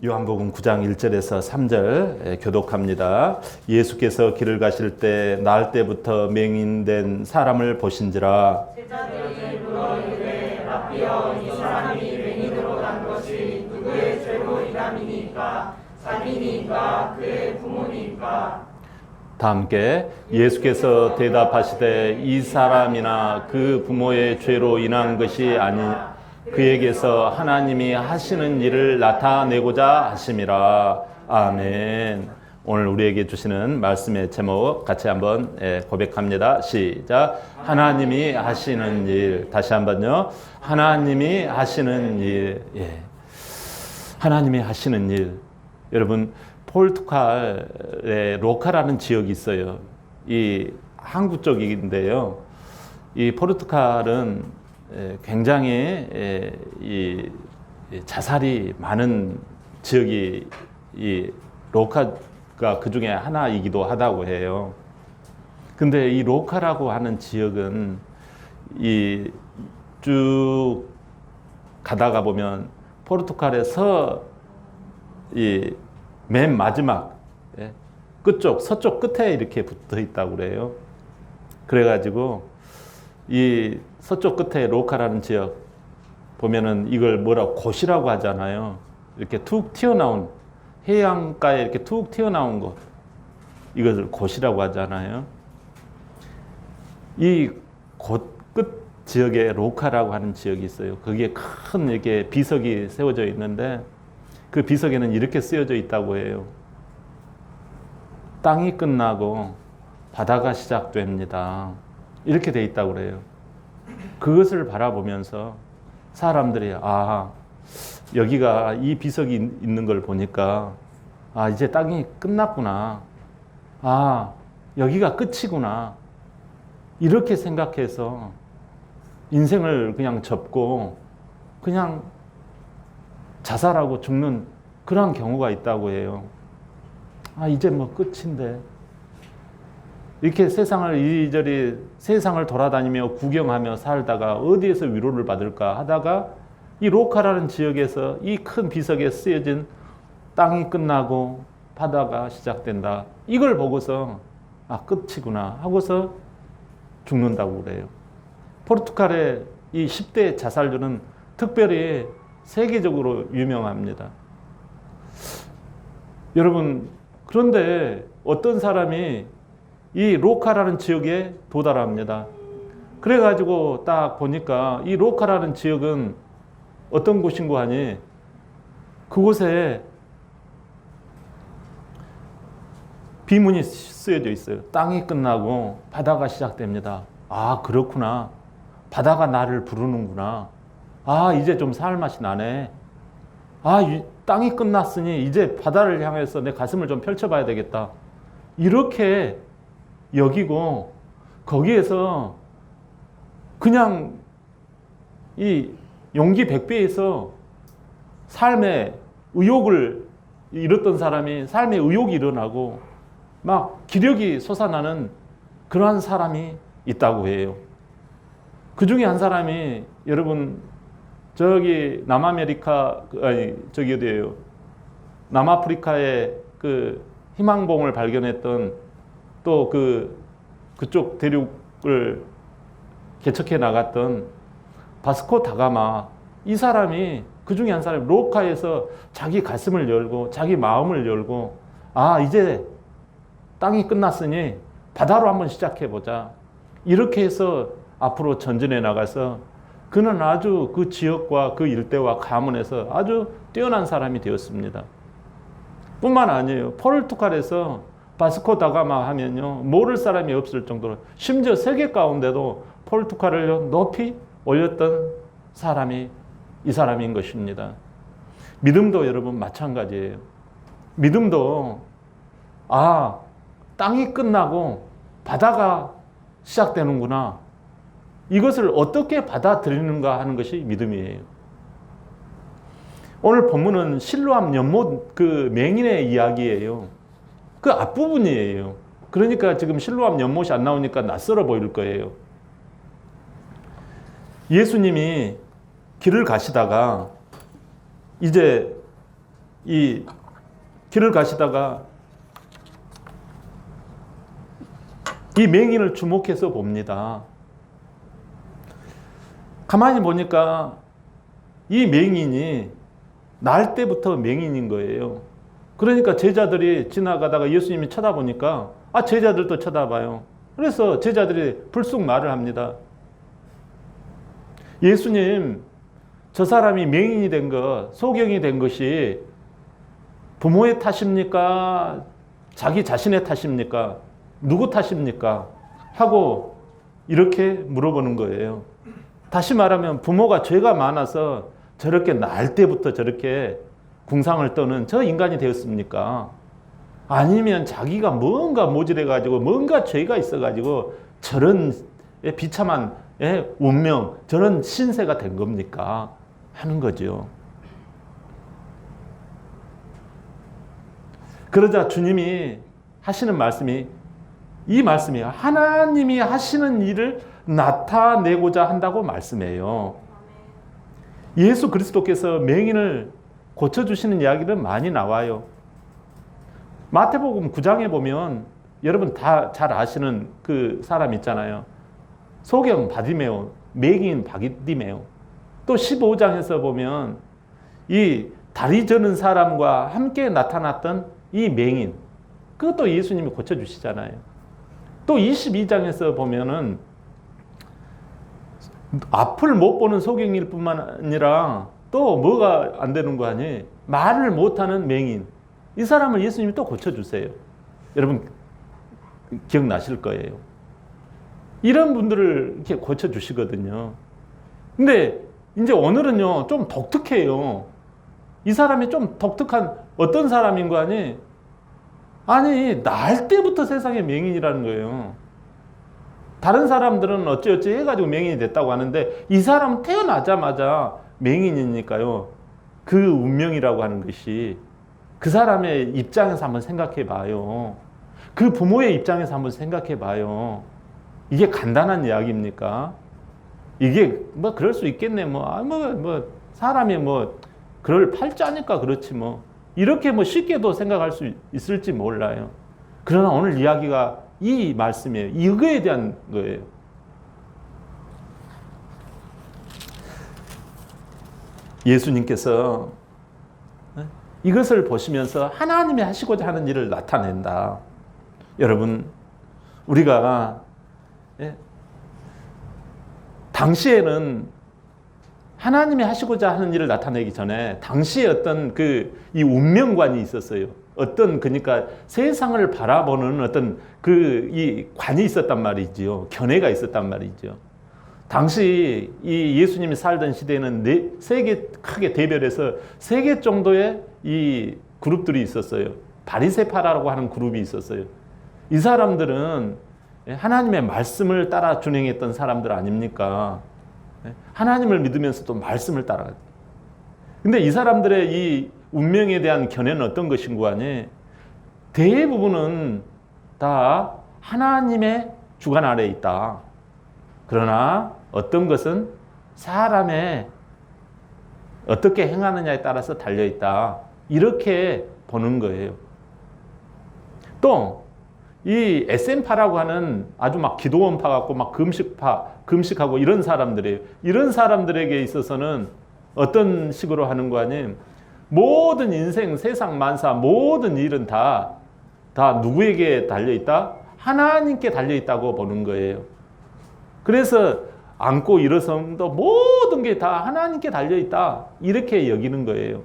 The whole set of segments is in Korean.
요한복음 9장 1절에서 3절 교독합니다. 예수께서 길을 가실 때 나을 때부터 맹인된 사람을 보신지라. 제자들이 물어 이르되 라삐여 이 사람이 맹인으로 난 것이 누구의 죄로 인함이니까 자기니까 그의 부모니까. 다 함께 예수께서 대답하시되 이 사람이나 그 부모의 죄로 인한 것이 아니 그에게서 하나님이 하시는 일을 나타내고자 하심이라. 아멘. 오늘 우리에게 주시는 말씀의 제목 같이 한번 고백합니다. 시작. 하나님이 하시는 일. 다시 한번요. 하나님이 하시는 일. 하나님이 하시는 일. 여러분, 포르투갈의 로카라는 지역이 있어요. 이 항구 쪽인데요. 이 포르투갈은 굉장히 이 자살이 많은 지역이 이 로카가 그 중에 하나이기도 하다고 해요. 근데 이 로카라고 하는 지역은 이 쭉 가다가 보면 포르투갈에서 이 맨 마지막 끝쪽 서쪽 끝에 이렇게 붙어 있다고 그래요. 그래가지고 이 서쪽 끝에 로카라는 지역 보면은 이걸 뭐라고 곳이라고 하잖아요. 이렇게 툭 튀어나온 해안가에 이렇게 툭 튀어나온 곳, 이것을 곳이라고 하잖아요. 이 곳 끝 지역에 로카라고 하는 지역이 있어요. 거기에 큰 이렇게 비석이 세워져 있는데 그 비석에는 이렇게 쓰여져 있다고 해요. 땅이 끝나고 바다가 시작됩니다. 이렇게 돼 있다고 그래요. 그것을 바라보면서 사람들이 여기가 이 비석이 있는 걸 보니까 이제 땅이 끝났구나. 여기가 끝이구나. 이렇게 생각해서 인생을 그냥 접고 그냥 자살하고 죽는 그런 경우가 있다고 해요. 이제 뭐 끝인데. 이렇게 세상을 이리저리 세상을 돌아다니며 구경하며 살다가 어디에서 위로를 받을까 하다가 이 로카라는 지역에서 이 큰 비석에 쓰여진 땅이 끝나고 바다가 시작된다. 이걸 보고서 끝이구나 하고서 죽는다고 그래요. 포르투갈의 이 10대 자살률은 특별히 세계적으로 유명합니다. 여러분, 그런데 어떤 사람이 이 로카라는 지역에 도달합니다. 그래가지고 딱 보니까 이 로카라는 지역은 어떤 곳인고 하니 그곳에 비문이 쓰여져 있어요. 땅이 끝나고 바다가 시작됩니다. 그렇구나. 바다가 나를 부르는구나. 이제 좀 살 맛이 나네. 땅이 끝났으니 이제 바다를 향해서 내 가슴을 좀 펼쳐봐야 되겠다. 이렇게 여기고 거기에서 그냥 이 용기 백배에서 삶의 의욕을 잃었던 사람이 삶의 의욕이 일어나고 막 기력이 솟아나는 그러한 사람이 있다고 해요. 그 중에 한 사람이 여러분 저기 저기 어디예요? 남아프리카의 그 희망봉을 발견했던 또 그쪽 대륙을 개척해 나갔던 바스코 다가마, 이 사람이 그 중에 한 사람이 로카에서 자기 가슴을 열고 자기 마음을 열고 이제 땅이 끝났으니 바다로 한번 시작해 보자. 이렇게 해서 앞으로 전진해 나가서 그는 아주 그 지역과 그 일대와 가문에서 아주 뛰어난 사람이 되었습니다. 뿐만 아니에요. 포르투갈에서 바스코 다가마 하면요, 모를 사람이 없을 정도로, 심지어 세계 가운데도 포르투갈을 높이 올렸던 사람이 이 사람인 것입니다. 믿음도 여러분 마찬가지예요. 믿음도 땅이 끝나고 바다가 시작되는구나. 이것을 어떻게 받아들이는가 하는 것이 믿음이에요. 오늘 본문은 실로암 연못 그 맹인의 이야기예요. 그 앞부분이에요. 그러니까 지금 실로암 연못이 안 나오니까 낯설어 보일 거예요. 예수님이 길을 가시다가 이제 이 길을 가시다가 이 맹인을 주목해서 봅니다. 가만히 보니까 이 맹인이 날 때부터 맹인인 거예요. 그러니까 제자들이 지나가다가 예수님이 쳐다보니까 제자들도 쳐다봐요. 그래서 제자들이 불쑥 말을 합니다. 예수님, 저 사람이 맹인이 된 것, 소경이 된 것이 부모의 탓입니까? 자기 자신의 탓입니까? 누구 탓입니까? 하고 이렇게 물어보는 거예요. 다시 말하면 부모가 죄가 많아서 저렇게 날 때부터 저렇게 궁상을 떠는 저 인간이 되었습니까? 아니면 자기가 뭔가 모질해가지고 뭔가 죄가 있어가지고 저런 비참한 운명, 저런 신세가 된 겁니까? 하는 거죠. 그러자 주님이 하시는 말씀이 이 말씀이에요. 하나님이 하시는 일을 나타내고자 한다고 말씀해요. 예수 그리스도께서 맹인을 고쳐주시는 이야기는 많이 나와요. 마태복음 9장에 보면 여러분 다 잘 아시는 그 사람 있잖아요. 소경 바디메오, 맹인 바디메오. 또 15장에서 보면 이 다리 저는 사람과 함께 나타났던 이 맹인, 그것도 예수님이 고쳐주시잖아요. 또 22장에서 보면은 앞을 못 보는 소경일 뿐만 아니라 또 뭐가 안 되는 거 아니? 말을 못하는 맹인. 이 사람을 예수님이 또 고쳐주세요. 여러분 기억나실 거예요. 이런 분들을 이렇게 고쳐주시거든요. 근데 이제 오늘은요 좀 독특해요. 이 사람이 좀 독특한 어떤 사람인 거 아니? 아니 날 때부터 세상에 맹인이라는 거예요. 다른 사람들은 어찌어찌 해가지고 맹인이 됐다고 하는데 이 사람은 태어나자마자 맹인이니까요. 그 운명이라고 하는 것이 그 사람의 입장에서 한번 생각해 봐요. 그 부모의 입장에서 한번 생각해 봐요. 이게 간단한 이야기입니까? 이게 뭐 그럴 수 있겠네. 사람이 그럴 팔자니까 그렇지 뭐. 이렇게 쉽게도 생각할 수 있을지 몰라요. 그러나 오늘 이야기가 이 말씀이에요. 이거에 대한 거예요. 예수님께서 이것을 보시면서 하나님이 하시고자 하는 일을 나타낸다. 여러분, 우리가 당시에는 하나님이 하시고자 하는 일을 나타내기 전에 당시에 어떤 이 운명관이 있었어요. 그러니까 세상을 바라보는 어떤 이 관이 있었단 말이지요. 견해가 있었단 말이죠. 당시 이 예수님이 살던 시대에는 세 개 크게 대별해서 3개 정도의 이 그룹들이 있었어요. 바리새파라고 하는 그룹이 있었어요. 이 사람들은 하나님의 말씀을 따라 준행했던 사람들 아닙니까? 하나님을 믿으면서도 말씀을 따라가요. 근데 이 사람들의 이 운명에 대한 견해는 어떤 것인고 하니 대부분은 다 하나님의 주관 아래에 있다. 그러나 어떤 것은 사람의 어떻게 행하느냐에 따라서 달려있다. 이렇게 보는 거예요. 또 이 SM파라고 하는 아주 기도원파 같고 금식하고 이런 사람들이에요. 이런 사람들에게 있어서는 어떤 식으로 하는 거 아니? 모든 인생, 세상 만사, 모든 일은 다 누구에게 달려있다? 하나님께 달려있다고 보는 거예요. 그래서 앉고 일어섬도 모든 게 다 하나님께 달려있다. 이렇게 여기는 거예요.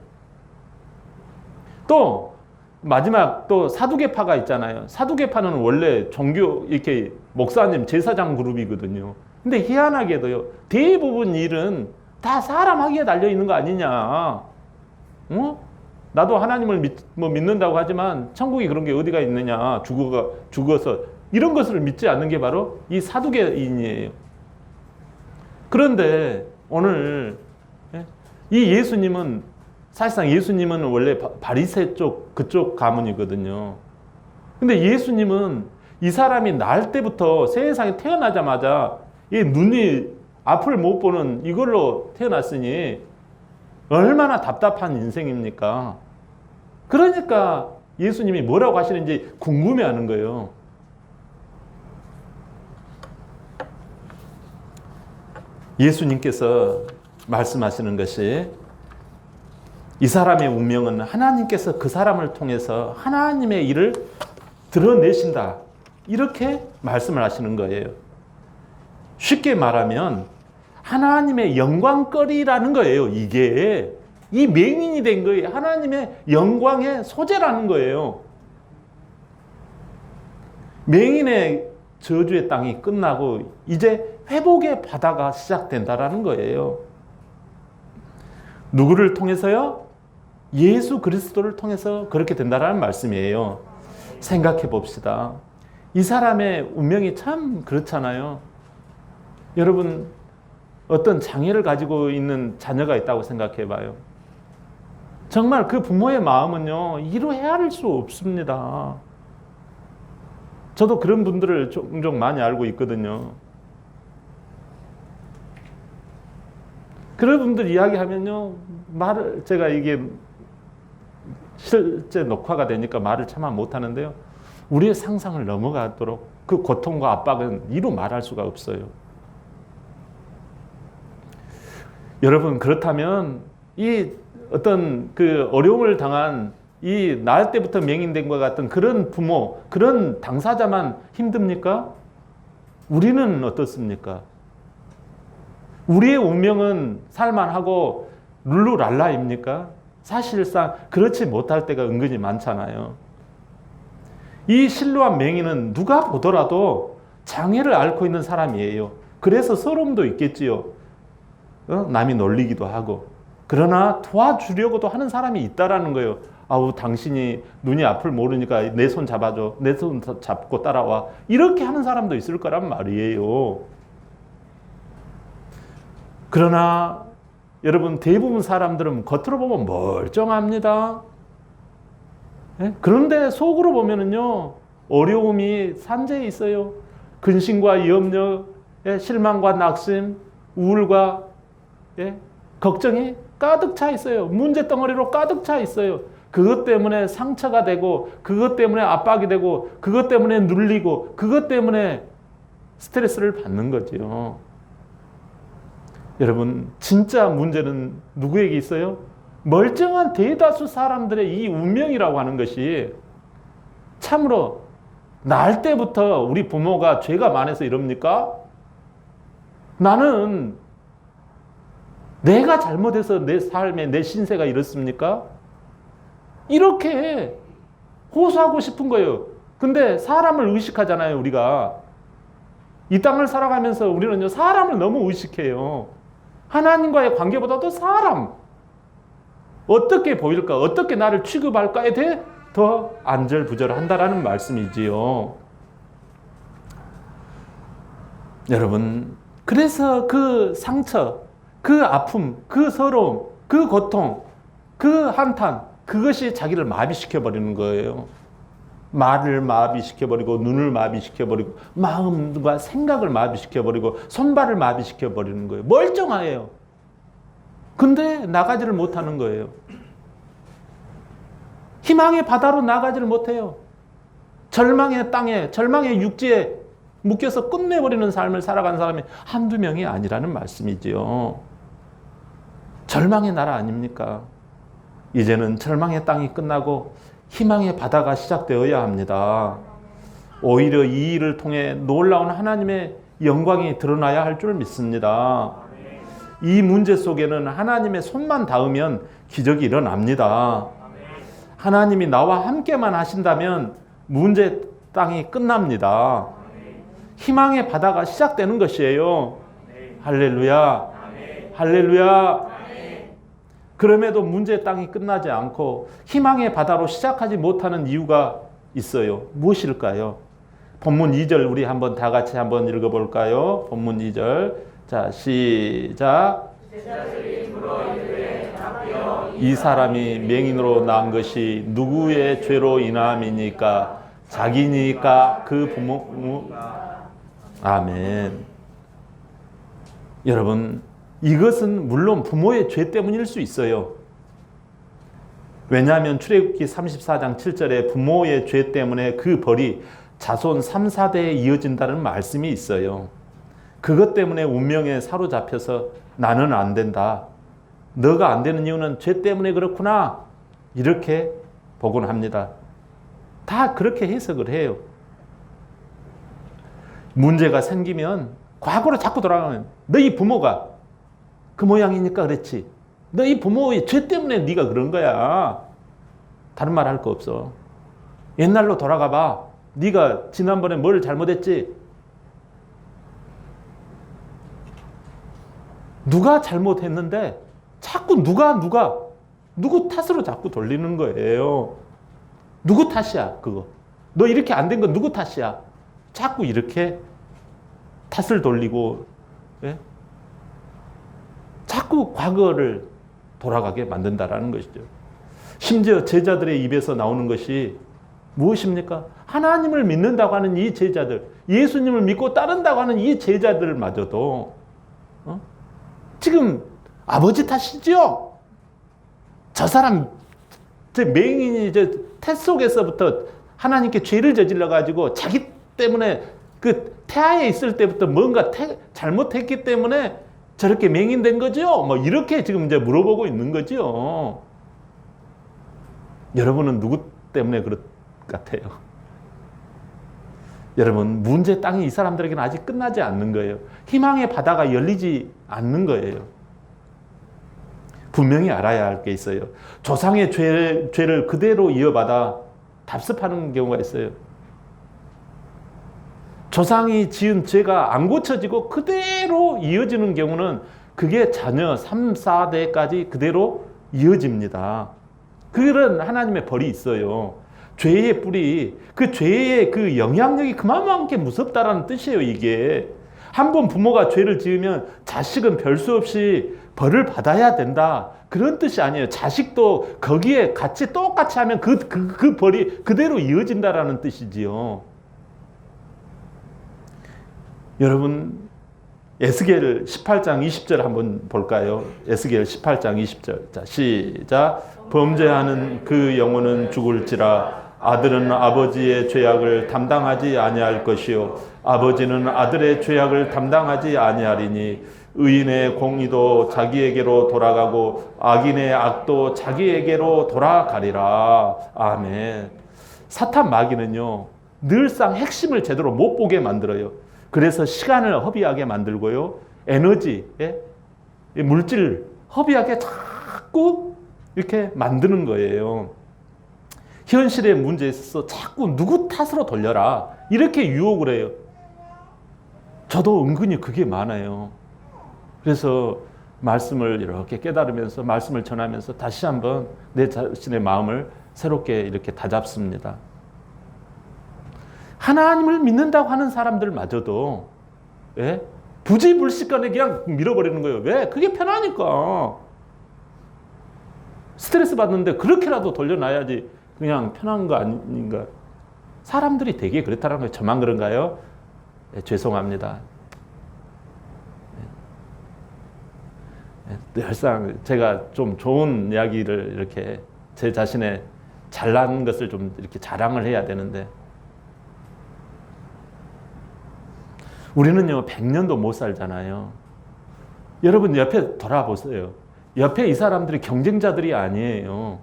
또 마지막 또 사두개파가 있잖아요. 사두개파는 원래 종교 이렇게 목사님 제사장 그룹이거든요. 근데 희한하게도요. 대부분 일은 다 사람 하기에 달려 있는 거 아니냐. 나도 하나님을 믿는다고 하지만 천국이 그런 게 어디가 있느냐. 죽어서 이런 것을 믿지 않는 게 바로 이 사두개인이에요. 그런데 오늘 이 예수님은 사실상 예수님은 원래 바리새 그쪽 가문이거든요. 근데 예수님은 이 사람이 날 때부터 세상에 태어나자마자 이 눈이 앞을 못 보는 이걸로 태어났으니 얼마나 답답한 인생입니까? 그러니까 예수님이 뭐라고 하시는지 궁금해하는 거예요. 예수님께서 말씀하시는 것이 이 사람의 운명은 하나님께서 그 사람을 통해서 하나님의 일을 드러내신다. 이렇게 말씀을 하시는 거예요. 쉽게 말하면 하나님의 영광거리라는 거예요. 이게 이 맹인이 된 거예요. 하나님의 영광의 소재라는 거예요. 맹인의 저주의 땅이 끝나고 이제 회복의 바다가 시작된다라는 거예요. 누구를 통해서요? 예수 그리스도를 통해서 그렇게 된다라는 말씀이에요. 생각해 봅시다. 이 사람의 운명이 참 그렇잖아요. 여러분, 어떤 장애를 가지고 있는 자녀가 있다고 생각해 봐요. 정말 그 부모의 마음은요, 이루 헤아릴 수 없습니다. 저도 그런 분들을 종종 많이 알고 있거든요. 그런 분들 이야기하면요, 제가 이게 실제 녹화가 되니까 말을 차마 못하는데요. 우리의 상상을 넘어가도록 그 고통과 압박은 이루 말할 수가 없어요. 여러분, 그렇다면 이 어떤 그 어려움을 당한 이 낳을 때부터 맹인된 것 같은 그런 부모, 그런 당사자만 힘듭니까? 우리는 어떻습니까? 우리의 운명은 살만하고 룰루랄라입니까? 사실상 그렇지 못할 때가 은근히 많잖아요. 이 실루한 맹인은 누가 보더라도 장애를 앓고 있는 사람이에요. 그래서 서러움도 있겠지요. 남이 놀리기도 하고. 그러나 도와주려고도 하는 사람이 있다라는 거예요. 아우, 당신이 눈이 앞을 모르니까 내 손 잡아줘. 내 손 잡고 따라와. 이렇게 하는 사람도 있을 거란 말이에요. 그러나 여러분, 대부분 사람들은 겉으로 보면 멀쩡합니다. 그런데 속으로 보면은요, 어려움이 산재해 있어요. 근심과 염려, 실망과 낙심, 우울과 걱정이 가득 차 있어요. 문제 덩어리로 가득 차 있어요. 그것 때문에 상처가 되고, 그것 때문에 압박이 되고, 그것 때문에 눌리고, 그것 때문에 스트레스를 받는 거죠. 여러분, 진짜 문제는 누구에게 있어요? 멀쩡한 대다수 사람들의 이 운명이라고 하는 것이 참으로 날 때부터 우리 부모가 죄가 많아서 이럽니까? 나는 내가 잘못해서 내 삶에 내 신세가 이렇습니까? 이렇게 호소하고 싶은 거예요. 근데 사람을 의식하잖아요, 우리가. 이 땅을 살아가면서 우리는요, 사람을 너무 의식해요. 하나님과의 관계보다도 사람. 어떻게 보일까? 어떻게 나를 취급할까에 대해 더 안절부절한다라는 말씀이지요. 여러분, 그래서 그 상처, 그 아픔, 그 서러움, 그 고통, 그 한탄, 그것이 자기를 마비시켜버리는 거예요. 말을 마비시켜버리고, 눈을 마비시켜버리고, 마음과 생각을 마비시켜버리고, 손발을 마비시켜버리는 거예요. 멀쩡해요. 근데 나가지를 못하는 거예요. 희망의 바다로 나가지를 못해요. 절망의 땅에, 절망의 육지에 묶여서 끝내버리는 삶을 살아간 사람이 한두 명이 아니라는 말씀이지요. 절망의 나라 아닙니까? 이제는 절망의 땅이 끝나고 희망의 바다가 시작되어야 합니다. 오히려 이 일을 통해 놀라운 하나님의 영광이 드러나야 할 줄 믿습니다. 이 문제 속에는 하나님의 손만 닿으면 기적이 일어납니다. 하나님이 나와 함께만 하신다면 문제 땅이 끝납니다. 희망의 바다가 시작되는 것이에요. 할렐루야. 할렐루야. 그럼에도 문제의 땅이 끝나지 않고 희망의 바다로 시작하지 못하는 이유가 있어요. 무엇일까요? 본문 2절 우리 한번 다 같이 한번 읽어볼까요? 본문 2절. 자, 시작. 이 사람이 맹인으로 낳은 것이 누구의 죄로 인함이니까? 자기니까 그 부모. 아멘. 여러분, 이것은 물론 부모의 죄 때문일 수 있어요. 왜냐하면 출애굽기 34장 7절에 부모의 죄 때문에 그 벌이 자손 3, 4대에 이어진다는 말씀이 있어요. 그것 때문에 운명에 사로잡혀서 나는 안 된다. 너가 안 되는 이유는 죄 때문에 그렇구나. 이렇게 보곤 합니다. 다 그렇게 해석을 해요. 문제가 생기면 과거로 자꾸 돌아가면 너희 부모가 그 모양이니까 그랬지. 너희 부모의 죄 때문에 네가 그런 거야. 다른 말 할 거 없어. 옛날로 돌아가 봐. 네가 지난번에 뭘 잘못했지? 누가 잘못했는데 자꾸 누구 탓으로 자꾸 돌리는 거예요. 누구 탓이야 그거. 너 이렇게 안 된 건 누구 탓이야. 자꾸 이렇게 탓을 돌리고, 예? 자꾸 과거를 돌아가게 만든다라는 것이죠. 심지어 제자들의 입에서 나오는 것이 무엇입니까? 하나님을 믿는다고 하는 이 제자들, 예수님을 믿고 따른다고 하는 이 제자들마저도 지금 아버지 탓이죠? 저 사람, 저 맹인이 태 속에서부터 하나님께 죄를 저질러가지고 자기 때문에 그 태아에 있을 때부터 뭔가 잘못했기 때문에 저렇게 맹인된 거죠? 뭐 이렇게 지금 이제 물어보고 있는 거죠. 여러분은 누구 때문에 그럴 것 같아요? 여러분, 문제 땅이 이 사람들에게는 아직 끝나지 않는 거예요. 희망의 바다가 열리지 않는 거예요. 분명히 알아야 할 게 있어요. 조상의 죄를 그대로 이어받아 답습하는 경우가 있어요. 조상이 지은 죄가 안 고쳐지고 그대로 이어지는 경우는 그게 자녀 3, 4대까지 그대로 이어집니다. 그런 하나님의 벌이 있어요. 죄의 뿌리, 그 죄의 그 영향력이 그만큼 무섭다라는 뜻이에요, 이게. 한 번 부모가 죄를 지으면 자식은 별 수 없이 벌을 받아야 된다. 그런 뜻이 아니에요. 자식도 거기에 같이 똑같이 하면 그 벌이 그대로 이어진다라는 뜻이지요. 여러분, 에스겔 18장 20절 한번 볼까요? 에스겔 18장 20절. 자, 시작. 범죄하는 그 영혼은 죽을지라. 아들은 아버지의 죄악을 담당하지 아니할 것이요 아버지는 아들의 죄악을 담당하지 아니하리니 의인의 공의도 자기에게로 돌아가고 악인의 악도 자기에게로 돌아가리라. 아멘. 사탄 마귀는요, 늘상 핵심을 제대로 못 보게 만들어요. 그래서 시간을 허비하게 만들고요, 에너지, 물질 허비하게 자꾸 이렇게 만드는 거예요. 현실의 문제에 있어서 자꾸 누구 탓으로 돌려라, 이렇게 유혹을 해요. 저도 은근히 그게 많아요. 그래서 말씀을 이렇게 깨달으면서 말씀을 전하면서 다시 한번 내 자신의 마음을 새롭게 이렇게 다잡습니다. 하나님을 믿는다고 하는 사람들마저도 부지불식간에 그냥 밀어버리는 거예요. 왜? 그게 편하니까. 스트레스 받는데 그렇게라도 돌려놔야지 그냥 편한 거 아닌가. 사람들이 되게 그렇다는 거예요. 저만 그런가요? 네, 죄송합니다. 늘상 제가 좀 좋은 이야기를 이렇게 제 자신의 잘난 것을 좀 이렇게 자랑을 해야 되는데 우리는요 100년도 못 살잖아요. 여러분 옆에 돌아보세요. 옆에 이 사람들이 경쟁자들이 아니에요.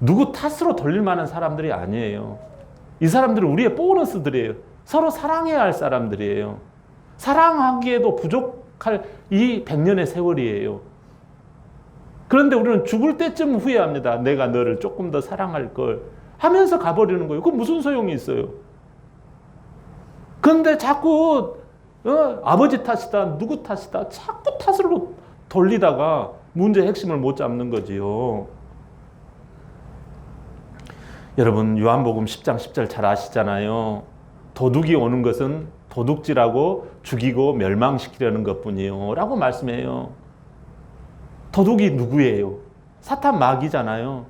누구 탓으로 돌릴 만한 사람들이 아니에요. 이 사람들은 우리의 보너스들이에요. 서로 사랑해야 할 사람들이에요. 사랑하기에도 부족할 이 100년의 세월이에요. 그런데 우리는 죽을 때쯤 후회합니다. 내가 너를 조금 더 사랑할 걸 하면서 가버리는 거예요. 그럼 무슨 소용이 있어요? 그런데 자꾸 아버지 탓이다, 누구 탓이다, 자꾸 탓으로 돌리다가 문제의 핵심을 못 잡는 거지요. 여러분 요한복음 10장 10절 잘 아시잖아요. 도둑이 오는 것은 도둑질하고 죽이고 멸망시키려는 것뿐이요 라고 말씀해요. 도둑이 누구예요? 사탄 마귀잖아요.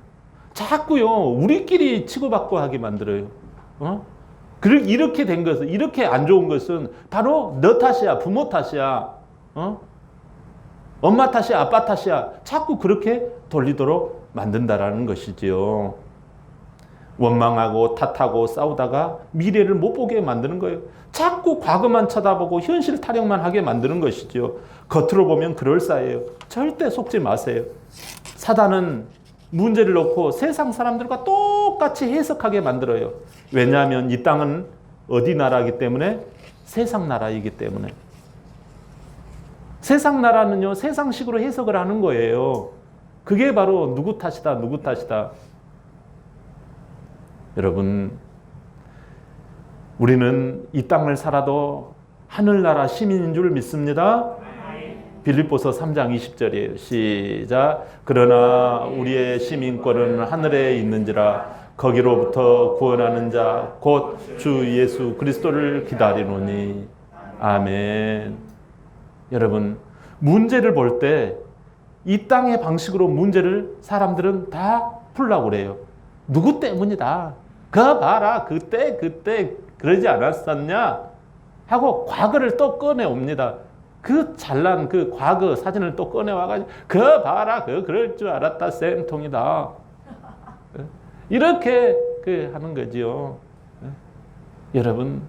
자꾸요 우리끼리 치고받고 하게 만들어요. 이렇게 된 것은, 이렇게 안 좋은 것은 바로 너 탓이야, 부모 탓이야. 엄마 탓이야, 아빠 탓이야. 자꾸 그렇게 돌리도록 만든다라는 것이지요. 원망하고 탓하고 싸우다가 미래를 못 보게 만드는 거예요. 자꾸 과거만 쳐다보고 현실 타령만 하게 만드는 것이죠. 겉으로 보면 그럴싸해요. 절대 속지 마세요. 사단은 문제를 놓고 세상 사람들과 똑같이 해석하게 만들어요. 왜냐하면 이 땅은 어디 나라이기 때문에? 세상 나라이기 때문에. 세상 나라는요, 세상식으로 해석을 하는 거예요. 그게 바로 누구 탓이다, 누구 탓이다. 여러분, 우리는 이 땅을 살아도 하늘나라 시민인 줄 믿습니다. 빌립보서 3장 20절이에요. 시작. 그러나 우리의 시민권은 하늘에 있는지라 거기로부터 구원하는 자 곧 주 예수 그리스도를 기다리노니. 아멘. 여러분, 문제를 볼 때 이 땅의 방식으로 문제를 사람들은 다 풀려고 그래요. 누구 때문이다. 그 봐라, 그때 그러지 않았었냐 하고 과거를 또 꺼내옵니다. 그 잘난 그 과거 사진을 또 꺼내와가지고 그 봐라, 그럴 줄 알았다, 쌤통이다. 이렇게 하는 거지요. 여러분,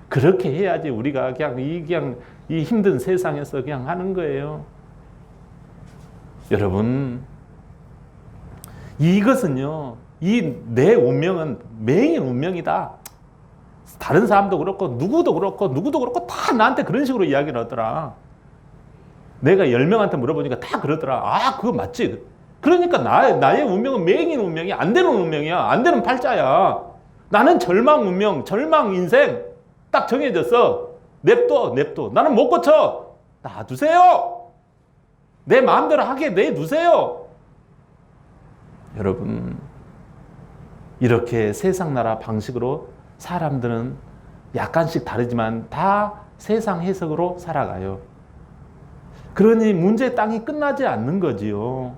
그렇게 해야지 우리가 그냥 이 힘든 세상에서 그냥 하는 거예요. 여러분, 이것은요, 이 내 운명은 맹인 운명이다. 다른 사람도 그렇고 누구도 그렇고 다 나한테 그런 식으로 이야기를 하더라. 내가 10명한테 물어보니까 다 그러더라. 아, 그거 맞지? 그러니까 나의 운명은 맹인 운명이 안 되는 운명이야. 안 되는 팔자야. 나는 절망 운명, 절망 인생 딱 정해졌어. 냅둬. 나는 못 고쳐. 놔두세요. 내 마음대로 하게 내두세요. 여러분, 이렇게 세상 나라 방식으로 사람들은 약간씩 다르지만 다 세상 해석으로 살아가요. 그러니 문제의 땅이 끝나지 않는 거지요.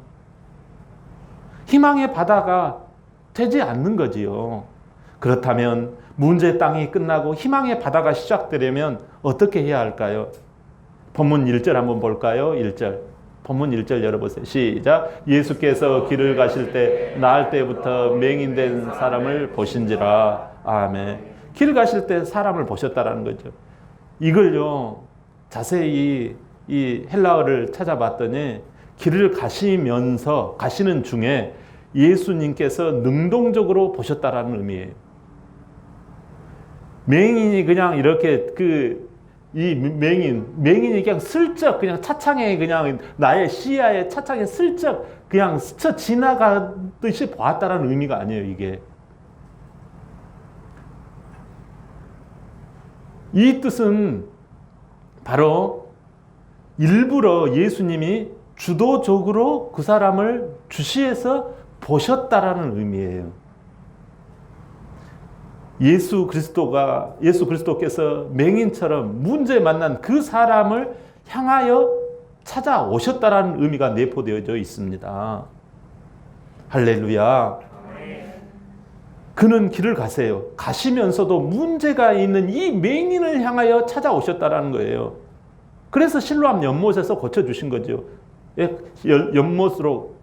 희망의 바다가 되지 않는 거지요. 그렇다면 문제의 땅이 끝나고 희망의 바다가 시작되려면 어떻게 해야 할까요? 본문 1절 한번 볼까요? 1절. 본문 1절 열어보세요. 시작. 예수께서 길을 가실 때 나을 때부터 맹인된 사람을 보신지라. 아멘. 길 가실 때 사람을 보셨다라는 거죠. 이걸요, 자세히 이 헬라어를 찾아봤더니 길을 가시는 중에 예수님께서 능동적으로 보셨다라는 의미예요. 맹인이 그냥 이렇게 이 맹인이 그냥 슬쩍 그냥 차창에 그냥 나의 시야에 차창에 슬쩍 그냥 스쳐 지나가듯이 보았다라는 의미가 아니에요, 이게. 이 뜻은 바로 일부러 예수님이 주도적으로 그 사람을 주시해서 보셨다라는 의미예요. 예수 그리스도께서 맹인처럼 문제 만난 그 사람을 향하여 찾아오셨다라는 의미가 내포되어져 있습니다. 할렐루야. 그는 길을 가세요. 가시면서도 문제가 있는 이 맹인을 향하여 찾아오셨다라는 거예요. 그래서 실로암 연못에서 고쳐주신 거죠. 연못으로,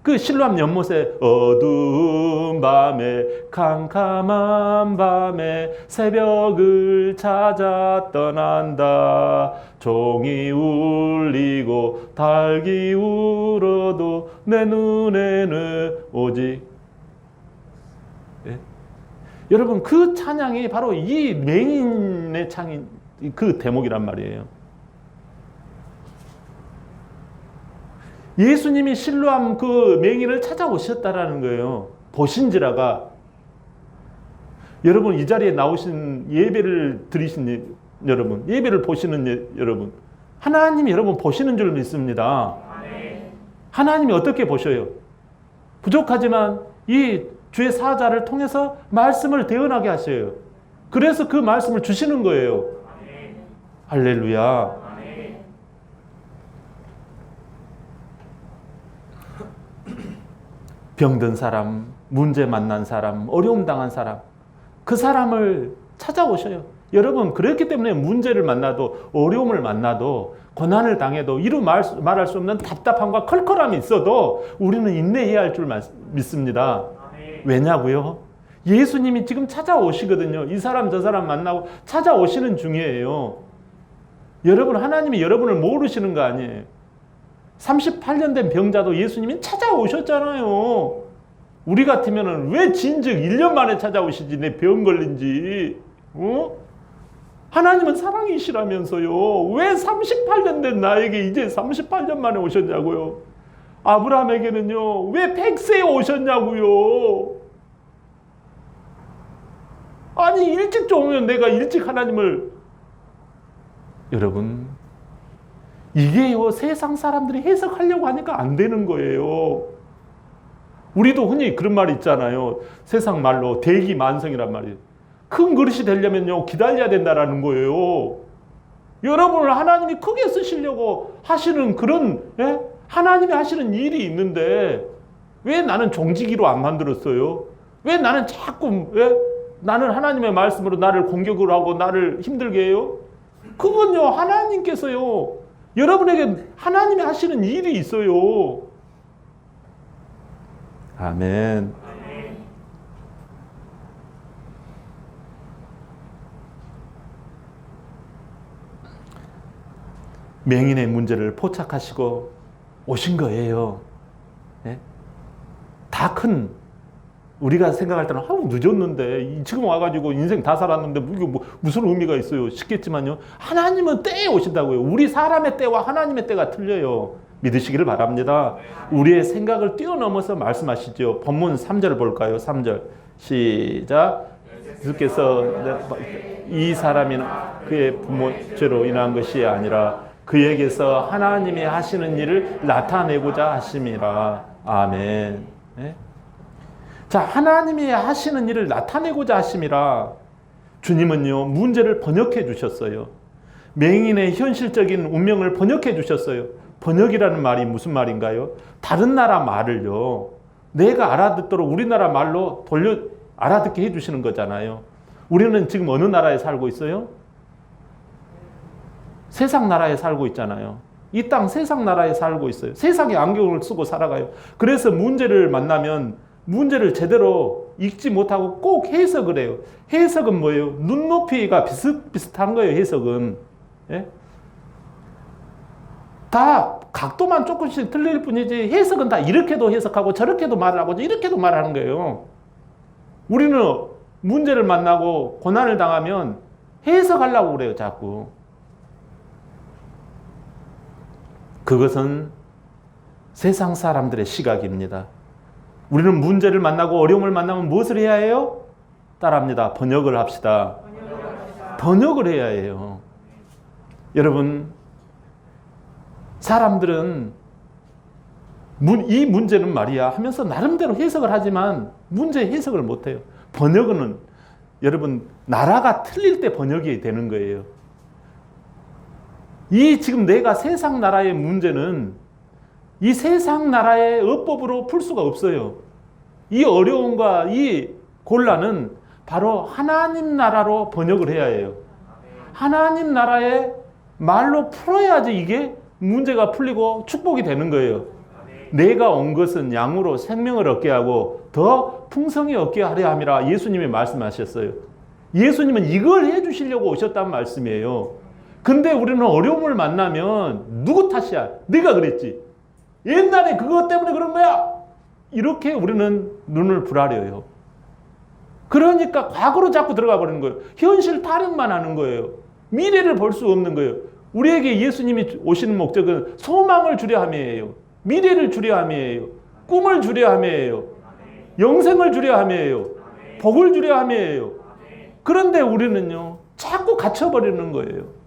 그 실로암 연못에 어두운 밤에 캄캄한 밤에 새벽을 찾아 떠난다. 종이 울리고 닭이 울어도 내 눈에는 오직 여러분, 그 찬양이 바로 이 맹인의 창인 그 대목이란 말이에요. 예수님이 실로암 그 맹인을 찾아오셨다라는 거예요. 보신지라가. 여러분, 이 자리에 나오신 예배를 드리신 여러분, 예배를 보시는 여러분, 하나님이 여러분 보시는 줄 믿습니다. 하나님이 어떻게 보셔요? 부족하지만 이 주의 사자를 통해서 말씀을 대언하게 하셔요. 그래서 그 말씀을 주시는 거예요. 할렐루야. 병든 사람, 문제 만난 사람, 어려움 당한 사람, 그 사람을 찾아오셔요. 여러분, 그렇기 때문에 문제를 만나도, 어려움을 만나도, 고난을 당해도, 이루 말할 수 없는 답답함과 컬컬함이 있어도 우리는 인내해야 할 줄 믿습니다. 왜냐고요? 예수님이 지금 찾아오시거든요. 이 사람 저 사람 만나고 찾아오시는 중이에요. 여러분, 하나님이 여러분을 모르시는 거 아니에요. 38년 된 병자도 예수님이 찾아오셨잖아요. 우리 같으면 왜 진즉 1년 만에 찾아오시지, 내 병 걸린지. 하나님은 사랑이시라면서요. 왜 38년 된 나에게 이제 38년 만에 오셨냐고요. 아브라함에게는요, 왜 100세에 오셨냐고요. 아니, 일찍 좀 오면 내가 일찍 하나님을. 여러분, 이게요, 세상 사람들이 해석하려고 하니까 안 되는 거예요. 우리도 흔히 그런 말이 있잖아요. 세상 말로 대기만성이란 말이에요. 큰 그릇이 되려면요, 기다려야 된다라는 거예요. 여러분을 하나님이 크게 쓰시려고 하시는 그런, 하나님이 하시는 일이 있는데 왜 나는 종지기로 안 만들었어요? 왜 나는 자꾸, 나는 하나님의 말씀으로 나를 공격을 하고 나를 힘들게 해요? 그건요, 하나님께서요, 여러분에게 하나님이 하시는 일이 있어요. 아멘. 맹인의 문제를 포착하시고 오신 거예요. 다 큰, 우리가 생각할 때는 늦었는데 지금 와가지고 인생 다 살았는데 무슨 의미가 있어요 싶겠지만요, 하나님은 때에 오신다고요. 우리 사람의 때와 하나님의 때가 틀려요. 믿으시기를 바랍니다. 우리의 생각을 뛰어넘어서 말씀하시죠. 본문 3절 볼까요? 3절 시작. 주께서 이 사람이 그의 부모 죄로 인한 것이 아니라 그에게서 하나님이 하시는 일을 나타내고자 하심이라. 아멘. 자, 하나님이 하시는 일을 나타내고자 하심이라. 주님은요, 문제를 번역해 주셨어요. 맹인의 현실적인 운명을 번역해 주셨어요. 번역이라는 말이 무슨 말인가요? 다른 나라 말을요, 내가 알아듣도록 우리나라 말로 알아듣게 해주시는 거잖아요. 우리는 지금 어느 나라에 살고 있어요? 세상 나라에 살고 있잖아요. 이 땅 세상 나라에 살고 있어요. 세상의 안경을 쓰고 살아가요. 그래서 문제를 만나면 문제를 제대로 읽지 못하고 꼭 해석을 해요. 해석은 뭐예요? 눈높이가 비슷비슷한 거예요, 해석은. 다 각도만 조금씩 틀릴 뿐이지 해석은 다 이렇게도 해석하고 저렇게도 말을 하고 이렇게도 말하는 거예요. 우리는 문제를 만나고 고난을 당하면 해석하려고 그래요, 자꾸. 그것은 세상 사람들의 시각입니다. 우리는 문제를 만나고 어려움을 만나면 무엇을 해야 해요? 따라합니다. 번역을 합시다. 번역을 해야 해요. 여러분, 사람들은 이 문제는 말이야 하면서 나름대로 해석을 하지만 문제 해석을 못해요. 번역은 여러분, 나라가 틀릴 때 번역이 되는 거예요. 이 지금 내가 세상 나라의 문제는 이 세상 나라의 어법으로 풀 수가 없어요. 이 어려움과 이 곤란은 바로 하나님 나라로 번역을 해야 해요. 하나님 나라의 말로 풀어야지 이게 문제가 풀리고 축복이 되는 거예요. 내가 온 것은 양으로 생명을 얻게 하고 더 풍성히 얻게 하려 함이라 예수님이 말씀하셨어요. 예수님은 이걸 해주시려고 오셨단 말씀이에요. 근데 우리는 어려움을 만나면 누구 탓이야? 네가 그랬지. 옛날에 그것 때문에 그런 거야. 이렇게 우리는 눈을 부라려요. 그러니까 과거로 자꾸 들어가 버리는 거예요. 현실 타령만 하는 거예요. 미래를 볼 수 없는 거예요. 우리에게 예수님이 오시는 목적은 소망을 주려 함이에요. 미래를 주려 함이에요. 꿈을 주려 함이에요. 영생을 주려 함이에요. 복을 주려 함이에요. 그런데 우리는요, 자꾸 갇혀버리는 거예요.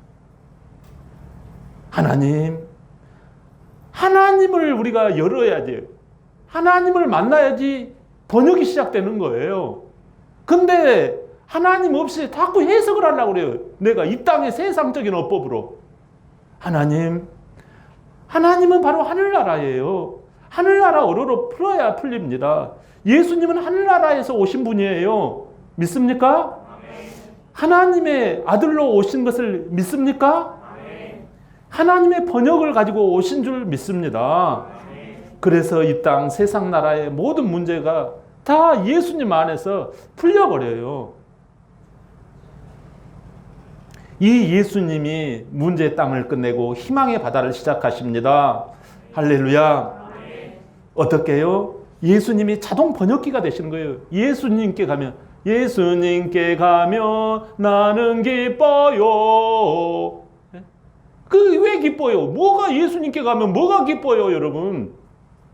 하나님을 우리가 열어야 돼요. 하나님을 만나야지 번역이 시작되는 거예요. 근데 하나님 없이 자꾸 해석을 하려고 그래요. 내가 이 땅의 세상적인 어법으로. 하나님은 바로 하늘나라예요. 하늘나라 어로로 풀어야 풀립니다. 예수님은 하늘나라에서 오신 분이에요. 믿습니까? 하나님의 아들로 오신 것을 믿습니까? 하나님의 번역을 가지고 오신 줄 믿습니다. 그래서 이 땅 세상 나라의 모든 문제가 다 예수님 안에서 풀려버려요. 이 예수님이 문제의 땅을 끝내고 희망의 바다를 시작하십니다. 할렐루야. 어떻게 해요? 예수님이 자동 번역기가 되시는 거예요. 예수님께 가면 나는 기뻐요. 왜 기뻐요? 뭐가 예수님께 가면 뭐가 기뻐요, 여러분?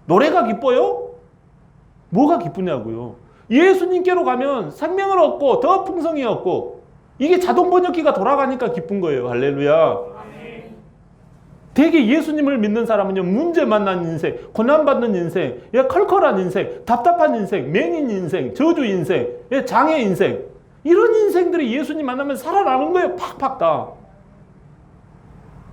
노래가 기뻐요? 뭐가 기쁘냐고요? 예수님께로 가면 생명을 얻고 더 풍성히 얻고 이게 자동 번역기가 돌아가니까 기쁜 거예요. 할렐루야. 되게 예수님을 믿는 사람은요, 문제 만난 인생, 고난받는 인생, 컬컬한 인생, 답답한 인생, 맹인 인생, 저주 인생, 장애 인생, 이런 인생들이 예수님 만나면 살아나는 거예요. 팍팍 다.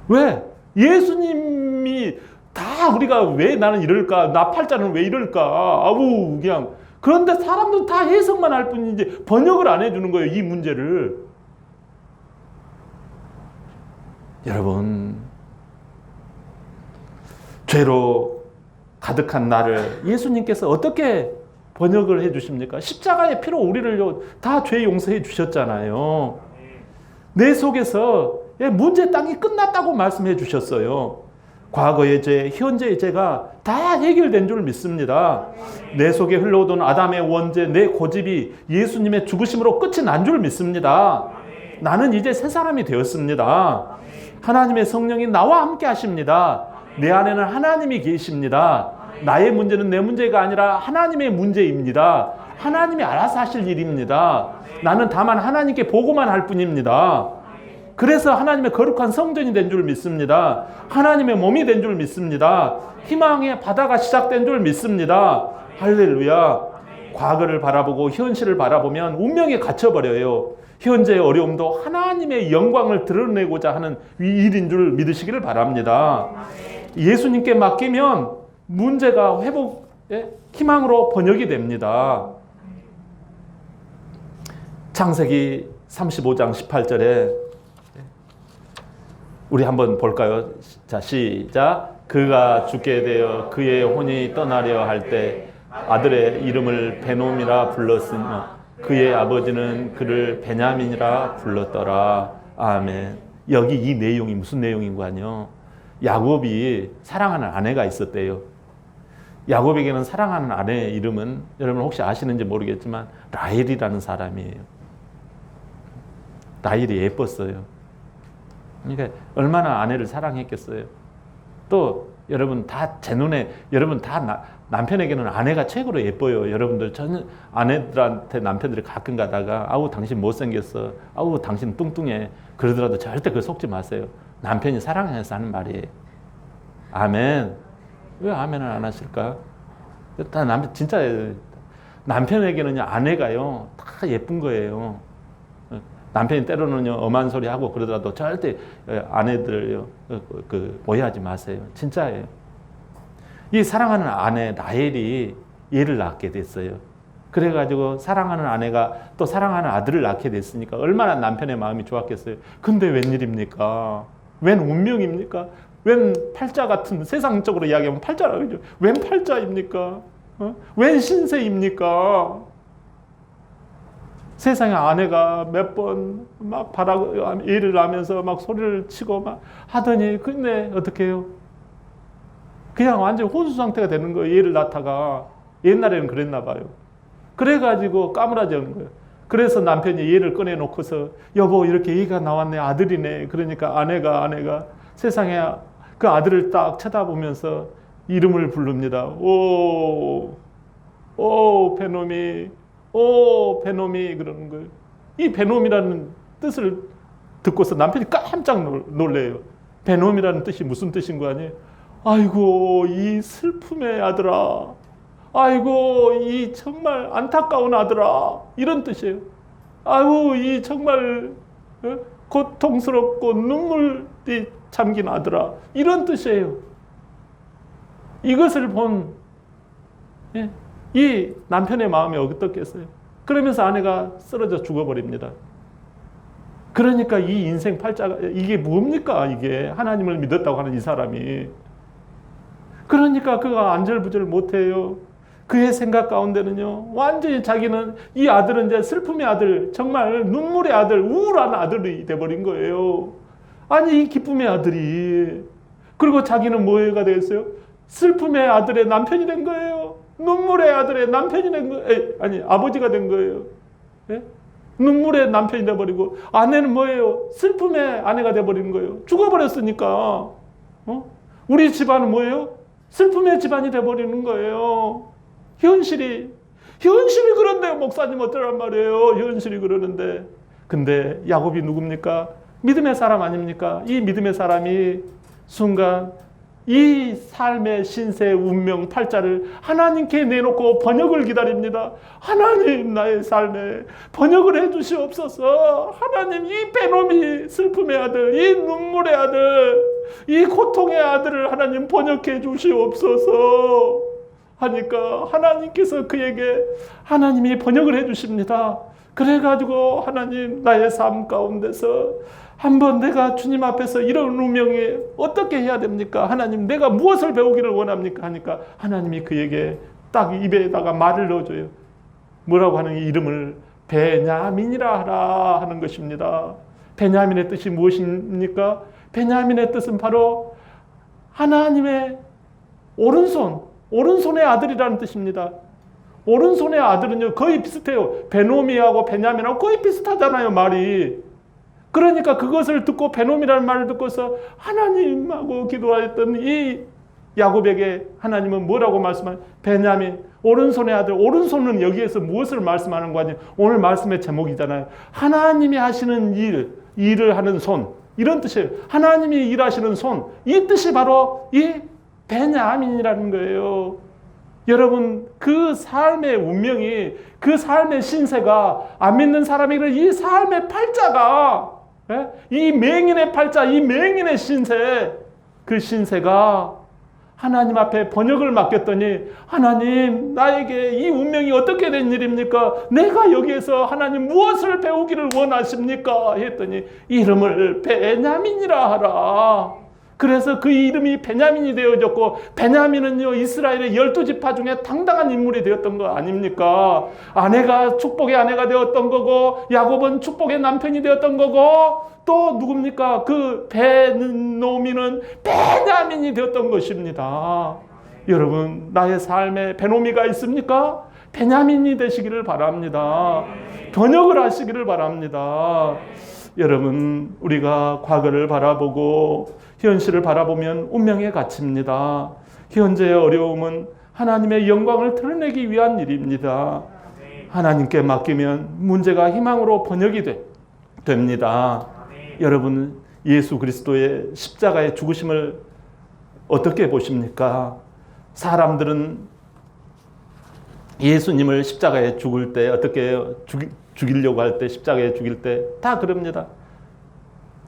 왜? 예수님이 다 우리가 왜 나는 이럴까? 나 팔자는 왜 이럴까? 아우, 그냥. 그런데 사람들은 다 해석만 할 뿐이지 번역을 안 해주는 거예요, 이 문제를. 여러분, 죄로 가득한 나를 예수님께서 어떻게 번역을 해 주십니까? 십자가의 피로 우리를 다 죄 용서해 주셨잖아요. 내 속에서 문제 땅이 끝났다고 말씀해 주셨어요. 과거의 죄, 현재의 죄가 다 해결된 줄 믿습니다. 내 속에 흘러오던 아담의 원죄, 내 고집이 예수님의 죽으심으로 끝이 난 줄 믿습니다. 나는 이제 새 사람이 되었습니다. 하나님의 성령이 나와 함께 하십니다. 내 안에는 하나님이 계십니다. 나의 문제는 내 문제가 아니라 하나님의 문제입니다. 하나님이 알아서 하실 일입니다. 나는 다만 하나님께 보고만 할 뿐입니다. 그래서 하나님의 거룩한 성전이 된 줄 믿습니다. 하나님의 몸이 된 줄 믿습니다. 희망의 바다가 시작된 줄 믿습니다. 할렐루야. 과거를 바라보고 현실을 바라보면 운명에 갇혀버려요. 현재의 어려움도 하나님의 영광을 드러내고자 하는 일인 줄 믿으시기를 바랍니다. 예수님께 맡기면 문제가 희망으로 번역이 됩니다. 창세기 35장 18절에 우리 한번 볼까요? 자, 시작. 그가 죽게 되어 그의 혼이 떠나려 할 때 아들의 이름을 베놈이라 불렀으며 그의 아버지는 그를 베냐민이라 불렀더라. 아멘. 여기 이 내용이 무슨 내용인 거 아니요? 야곱이 사랑하는 아내가 있었대요. 야곱에게는 사랑하는 아내의 이름은 여러분 혹시 아시는지 모르겠지만 라헬이라는 사람이에요. 라헬이 예뻤어요. 그러니까 얼마나 아내를 사랑했겠어요. 또 여러분 다 제 눈에 여러분 다 남편에게는 아내가 최고로 예뻐요. 여러분들 전 아내들한테 남편들이 가끔 가다가 아우 당신 못생겼어, 아우 당신 뚱뚱해 그러더라도 절대 그거 속지 마세요. 남편이 사랑해서 하는 말이에요. 아멘. 왜 아멘을 안 하실까? 다 남편 진짜 남편에게는요 아내가요 다 예쁜 거예요. 남편이 때로는요 엄한 소리 하고 그러더라도 절대 아내들요 오해하지 마세요. 진짜예요. 이 사랑하는 아내 라헬이 얘를 낳게 됐어요. 그래가지고 사랑하는 아내가 또 사랑하는 아들을 낳게 됐으니까 얼마나 남편의 마음이 좋았겠어요. 근데 웬일입니까? 웬 운명입니까? 웬 팔자 같은 세상적으로 이야기하면 팔자라고 그러죠. 웬 팔자입니까? 웬 신세입니까? 세상에 아내가 몇 번 막 일을 하면서 막 소리를 치고 막 하더니 근데 어떻게 해요? 그냥 완전 혼수 상태가 되는 거예요. 얘를 낳다가 옛날에는 그랬나 봐요. 그래가지고 까무라지는 거예요. 그래서 남편이 얘를 꺼내놓고서 여보 이렇게 얘가 나왔네 아들이네. 그러니까 아내가 세상에 그 아들을 딱 쳐다보면서 이름을 부릅니다. 오 베놈이 그러는 거예요. 이 베놈이라는 뜻을 듣고서 남편이 깜짝 놀래요. 베놈이라는 뜻이 무슨 뜻인 거 아니에요? 아이고 이 슬픔의 아들아, 아이고 이 정말 안타까운 아들아, 이런 뜻이에요. 아이고 이 정말 고통스럽고 눈물이 잠긴 아들아, 이런 뜻이에요. 이것을 본 이 남편의 마음이 어떻겠어요? 그러면서 아내가 쓰러져 죽어버립니다. 그러니까 이 인생 팔자가 이게 뭡니까? 이게 하나님을 믿었다고 하는 이 사람이. 그러니까 그가 안절부절 못해요. 그의 생각 가운데는요, 완전히 자기는 이 아들은 이제 슬픔의 아들, 정말 눈물의 아들, 우울한 아들이 돼버린 거예요. 아니 이 기쁨의 아들이. 그리고 자기는 뭐가 되겠어요? 슬픔의 아들의 남편이 된 거예요. 눈물의 아들의 남편이 된 거예요. 아니 아버지가 된 거예요. 예? 눈물의 남편이 돼버리고, 아내는 뭐예요? 슬픔의 아내가 돼버린 거예요. 죽어버렸으니까. 우리 집안은 뭐예요? 슬픔의 집안이 돼버리는 거예요. 현실이 그런데 목사님 어쩌란 말이에요. 현실이 그러는데. 근데 야곱이 누굽니까? 믿음의 사람 아닙니까? 이 믿음의 사람이 순간 이 삶의 신세 운명 팔자를 하나님께 내놓고 번역을 기다립니다. 하나님, 나의 삶에 번역을 해 주시옵소서. 하나님, 이 베놈이 슬픔의 아들, 이 눈물의 아들, 이 고통의 아들을 하나님 번역해 주시옵소서 하니까 하나님께서 그에게 하나님이 번역을 해 주십니다. 그래가지고 하나님, 나의 삶 가운데서 한번 내가 주님 앞에서 이런 운명에 어떻게 해야 됩니까? 하나님, 내가 무엇을 배우기를 원합니까? 하니까 하나님이 그에게 딱 입에다가 말을 넣어줘요. 뭐라고 하는 이 이름을 베냐민이라 하라 하는 것입니다. 베냐민의 뜻이 무엇입니까? 베냐민의 뜻은 바로 하나님의 오른손의 아들이라는 뜻입니다. 오른손의 아들은요, 거의 비슷해요. 베노미하고 베냐민하고 거의 비슷하잖아요, 말이. 그러니까 그것을 듣고 베놈이라는 말을 듣고서 하나님하고 기도하였던 이 야곱에게 하나님은 뭐라고 말씀하냐? 베냐민, 오른손의 아들. 오른손은 여기에서 무엇을 말씀하는 거 아니에요? 오늘 말씀의 제목이잖아요. 하나님이 하시는 일을 하는 손, 이런 뜻이에요. 하나님이 일하시는 손, 이 뜻이 바로 이 베냐민이라는 거예요. 여러분, 그 삶의 운명이, 그 삶의 신세가 안 믿는 사람에게는 이 삶의 팔자가, 이 맹인의 팔자, 이 맹인의 신세, 그 신세가 하나님 앞에 번역을 맡겼더니, 하나님, 나에게 이 운명이 어떻게 된 일입니까? 내가 여기에서 하나님 무엇을 배우기를 원하십니까? 했더니 이름을 베냐민이라 하라. 그래서 그 이름이 베냐민이 되어졌고, 베냐민은요, 이스라엘의 12지파 중에 당당한 인물이 되었던 거 아닙니까? 아내가 축복의 아내가 되었던 거고, 야곱은 축복의 남편이 되었던 거고, 또 누굽니까? 그 베노미는 베냐민이 되었던 것입니다. 여러분, 나의 삶에 베노미가 있습니까? 베냐민이 되시기를 바랍니다. 번역을 하시기를 바랍니다. 여러분, 우리가 과거를 바라보고 현실을 바라보면 운명에 갇힙니다. 현재의 어려움은 하나님의 영광을 드러내기 위한 일입니다. 하나님께 맡기면 문제가 희망으로 번역이 됩니다. 여러분, 예수 그리스도의 십자가의 죽으심을 어떻게 보십니까? 사람들은 예수님을 십자가에 죽을 때, 어떻게 죽이려고 할 때, 십자가에 죽일 때 다 그럽니다.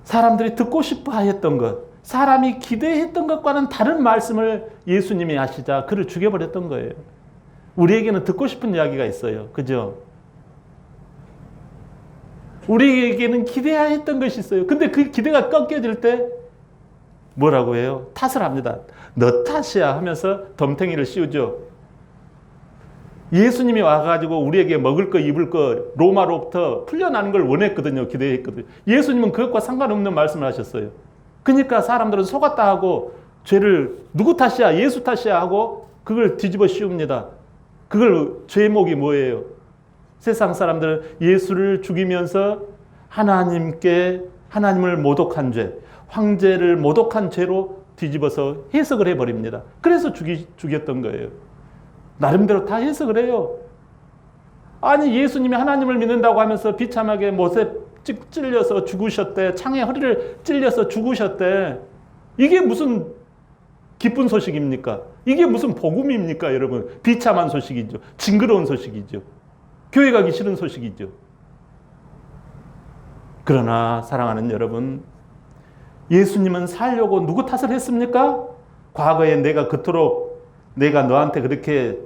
사람들이 듣고 싶어 했던 것, 사람이 기대했던 것과는 다른 말씀을 예수님이 하시자 그를 죽여버렸던 거예요. 우리에게는 듣고 싶은 이야기가 있어요. 그죠? 우리에게는 기대했던 것이 있어요. 근데 그 기대가 꺾여질 때 뭐라고 해요? 탓을 합니다. 너 탓이야 하면서 덤탱이를 씌우죠. 예수님이 와가지고 우리에게 먹을 거, 입을 거, 로마로부터 풀려나는 걸 원했거든요. 기대했거든요. 예수님은 그것과 상관없는 말씀을 하셨어요. 그러니까 사람들은 속았다 하고 죄를 누구 탓이야? 예수 탓이야 하고 그걸 뒤집어 씌웁니다. 그걸 죄목이 뭐예요? 세상 사람들은 예수를 죽이면서 하나님을 모독한 죄, 황제를 모독한 죄로 뒤집어서 해석을 해버립니다. 그래서 죽였던 거예요. 나름대로 다 해석을 해요. 아니, 예수님이 하나님을 믿는다고 하면서 비참하게 못에 찔려서 죽으셨대. 창에 허리를 찔려서 죽으셨대. 이게 무슨 기쁜 소식입니까? 이게 무슨 복음입니까, 여러분? 비참한 소식이죠. 징그러운 소식이죠. 교회 가기 싫은 소식이죠. 그러나 사랑하는 여러분, 예수님은 살려고 누구 탓을 했습니까? 과거에 내가 그토록 내가 너한테 그렇게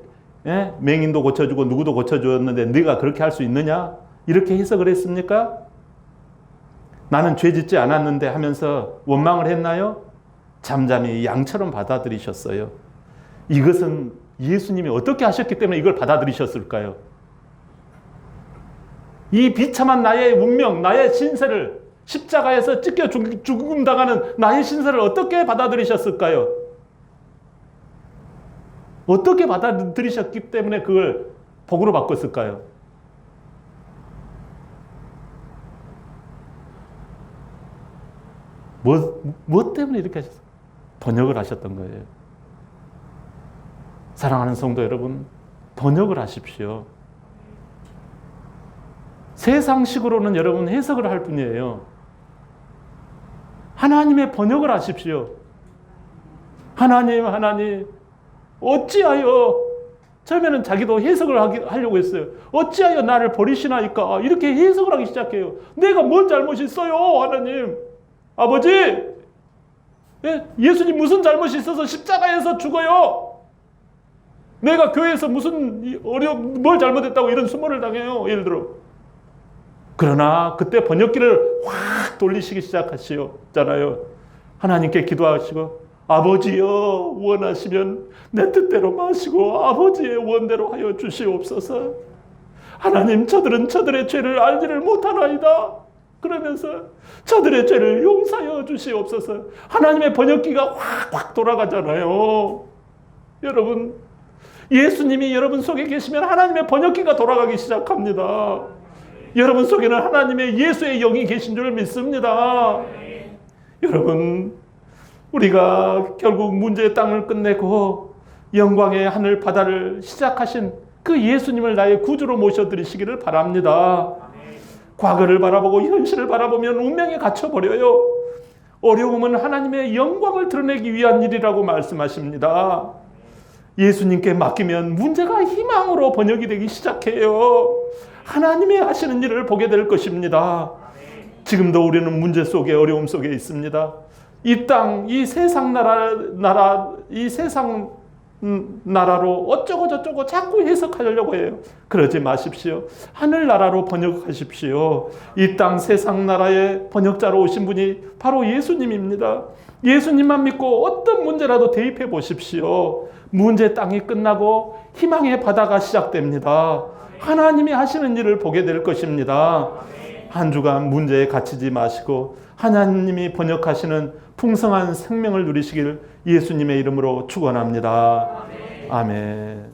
맹인도 고쳐주고 누구도 고쳐주었는데 네가 그렇게 할 수 있느냐? 이렇게 해석을 했습니까? 나는 죄 짓지 않았는데 하면서 원망을 했나요? 잠잠히 양처럼 받아들이셨어요. 이것은 예수님이 어떻게 하셨기 때문에 이걸 받아들이셨을까요? 이 비참한 나의 운명, 나의 신세를 십자가에서 찢겨 죽음 당하는 나의 신세를 어떻게 받아들이셨을까요? 어떻게 받아들이셨기 때문에 그걸 복으로 바꿨을까요? 뭐 때문에 이렇게 하셨어요? 번역을 하셨던 거예요. 사랑하는 성도 여러분, 번역을 하십시오. 세상식으로는 여러분 해석을 할 뿐이에요. 하나님의 번역을 하십시오. 하나님, 어찌하여, 처음에는 자기도 해석을 하려고 했어요. 어찌하여 나를 버리시나이까? 이렇게 해석을 하기 시작해요. 내가 뭔 잘못이 있어요, 하나님? 아버지, 예수님 무슨 잘못이 있어서 십자가에서 죽어요? 내가 교회에서 무슨 뭘 잘못했다고 이런 수모를 당해요, 예를 들어. 그러나 그때 번역기를 확 돌리시기 시작하시잖아요. 하나님께 기도하시고, 아버지여 원하시면 내 뜻대로 마시고 아버지의 원대로 하여 주시옵소서. 하나님, 저들의 죄를 알지를 못하나이다. 그러면서 저들의 죄를 용서하여 주시옵소서. 하나님의 번역기가 확 돌아가잖아요. 여러분, 예수님이 여러분 속에 계시면 하나님의 번역기가 돌아가기 시작합니다. 여러분 속에는 하나님의 예수의 영이 계신 줄 믿습니다. 여러분, 우리가 결국 문제의 땅을 끝내고 영광의 하늘 바다를 시작하신 그 예수님을 나의 구주로 모셔드리시기를 바랍니다. 과거를 바라보고 현실을 바라보면 운명에 갇혀버려요. 어려움은 하나님의 영광을 드러내기 위한 일이라고 말씀하십니다. 예수님께 맡기면 문제가 희망으로 번역이 되기 시작해요. 하나님의 하시는 일을 보게 될 것입니다. 지금도 우리는 문제 속에, 어려움 속에 있습니다. 이 땅, 이 세상 이 세상 나라로 어쩌고 저쩌고 자꾸 해석하려고 해요. 그러지 마십시오. 하늘나라로 번역하십시오. 이 땅 세상 나라의 번역자로 오신 분이 바로 예수님입니다. 예수님만 믿고 어떤 문제라도 대입해 보십시오. 문제 땅이 끝나고 희망의 바다가 시작됩니다. 하나님이 하시는 일을 보게 될 것입니다. 한 주간 문제에 갇히지 마시고 하나님이 번역하시는 풍성한 생명을 누리시길 예수님의 이름으로 축원합니다. 아멘.